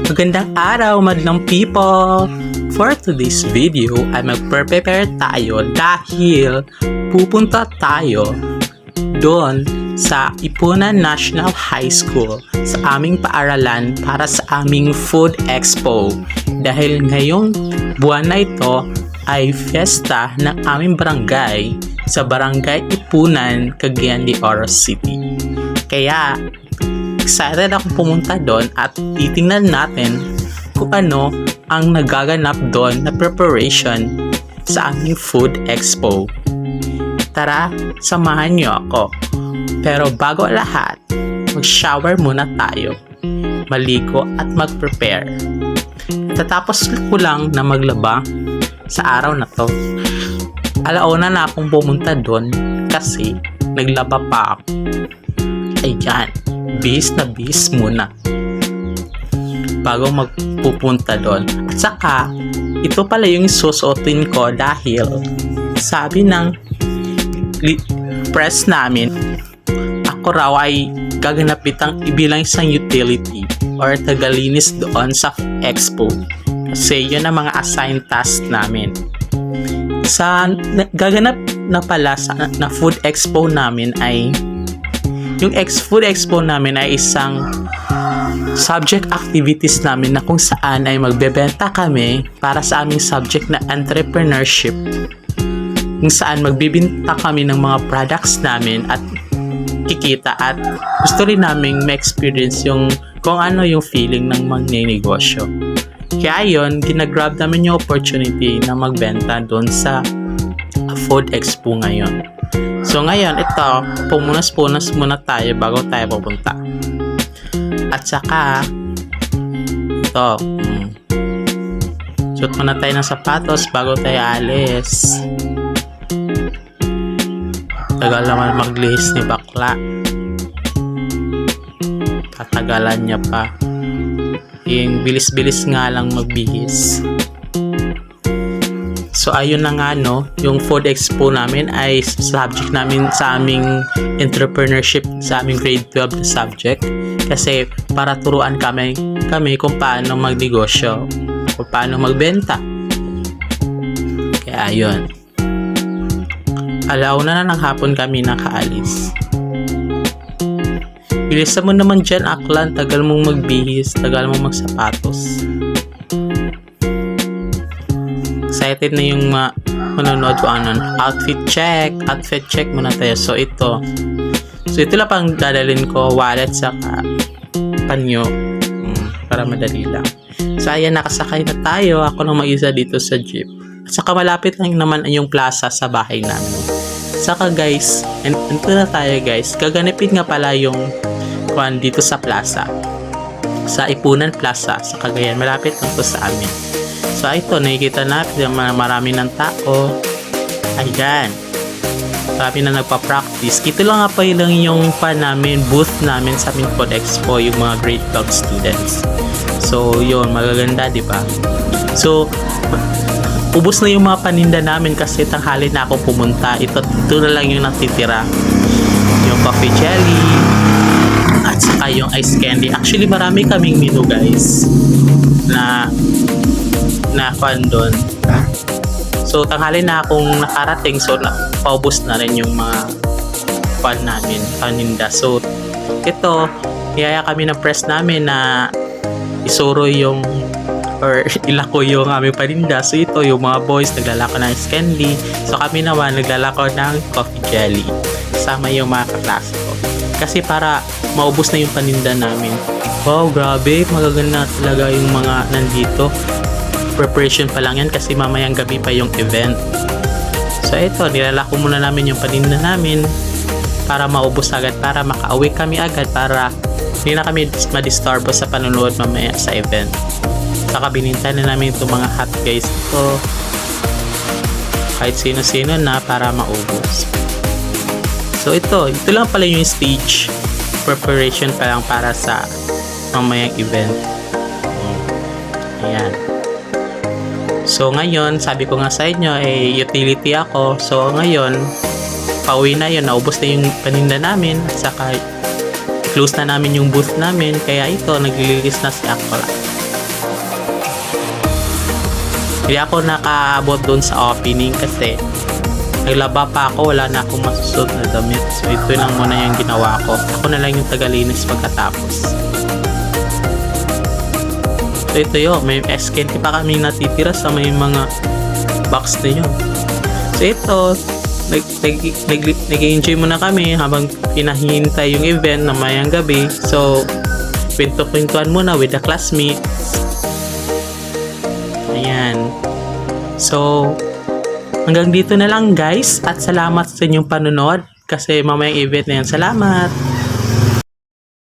Magandang araw, madlang people! For today's video ay mag-prepare tayo dahil pupunta tayo doon sa Ipunan National High School sa aming paaralan para sa aming Food Expo. Dahil ngayong buwan na ito ay fiesta ng aming barangay sa Barangay Ipunan, Cagayan de Oro City. Kaya excited ako pumunta doon at titingnan natin kung ano ang nagaganap doon na preparation sa aming Food Expo. Tara, samahan niyo ako. Pero bago lahat, mag-shower muna tayo, maligo at mag-prepare. Tatapos ko lang na maglaba sa araw na to. Alauna na akong pumunta doon kasi naglaba pa ako. Ayan, bis na bis muna bago magpupunta doon. At saka, ito pala yung susuotin ko dahil sabi ng press namin, ako raw ay gaganap itang ibilang isang utility or tagalinis doon sa expo. Kasi yun ang mga assigned task namin. Sa gaganap na pala na Food Expo namin ay yung Food Expo namin ay isang subject activities namin na kung saan ay magbebenta kami para sa aming subject na entrepreneurship, kung saan magbibenta kami ng mga products namin at kikita at gusto rin namin ma-experience yung kung ano yung feeling ng magnenegosyo. Kaya yun, ginagrab namin yung opportunity na magbenta doon sa Food Expo ngayon. So ngayon, ito, pumunas-punas muna tayo bago tayo pupunta. At saka, ito, suot muna tayo ng sapatos bago tayo alis. Tagal naman maglihis ni bakla. Tatagalan niya pa. Yung bilis-bilis nga lang magbihis. So ayun na nga no, yung Food Expo namin ay subject namin sa aming entrepreneurship, sa aming grade 12 na subject. Kasi para turuan kami kung paano magnegosyo, kung paano magbenta. Kaya ayun. Alauna na ng hapon kami nakaalis. Bilisan mo naman dyan, Aklan. Tagal mong magbihis, tagal mong magsapatos. Excited na yung manonood ko outfit check muna tayo. So ito lang pang dadalhin ko, wallet saka panyo para madali lang. So ayan, nakasakay na tayo. Ako lang mag-isa dito sa jeep. At saka malapit lang naman yung plaza sa bahay namin. Saka guys, ito na tayo guys. Gaganapin nga pala yung kuan dito sa plaza, sa Ipunan Plaza sa Cagayan. Malapit lang to sa amin. So ito, nakikita natin marami ng tao. Ayan, marami na nagpa-practice. Ito lang nga pa lang yung booth namin sa aming Food Expo, yung mga grade 12 students. So yun, magaganda, di ba? So ubos na yung mga paninda namin kasi tanghali na ako pumunta. Ito na lang yung natitira, yung coffee jelly at saka yung ice candy. Actually marami kaming menu guys na fan doon. So tanghali na akong nakarating, so paubos na rin yung mga fan namin, paninda. So ito, niyaya kami ng press namin na isuro yung or ilako yung aming paninda. So ito, yung mga boys naglalako ng ice candy. So kami naman naglalako ng coffee jelly. Kasama yung mga kaklase ko. Kasi para maubos na yung paninda namin. Wow, grabe. Magaganda talaga yung mga nandito. Preparation pa lang yan kasi mamayang gabi pa yung event. So ito, nilalako muna namin yung paninda namin para maubos agad, para makauwi kami agad, para hindi na kami madisturbo sa panunood mamaya sa event. Saka bininta na namin itong mga hot guys ito. Kahit sino-sino na para maubos. So ito lang pala yung stage preparation pa lang para sa mamayang event. Ayan. So ngayon, sabi ko nga sa inyo, utility ako. So ngayon, pauwi na yun, naubos na yung paninda namin. At saka close na namin yung booth namin. Kaya ito, naglilinis na si Akla. Hindi ako nakaabot doon sa opening kasi naglaba pa ako, wala na akong masusuot na damit. So ito lang muna yung ginawa ko. Ako na lang yung tagalinis pagkatapos. So ito yun, may SKT pa kami natitira sa may mga box na yun. So ito, nag-enjoy muna kami habang pinahihintay yung event na mayang gabi. So, kwento-kwentuhan muna with the classmates. Ayan. So, hanggang dito na lang guys at salamat sa inyong panonood kasi mamayang event na yan. Salamat!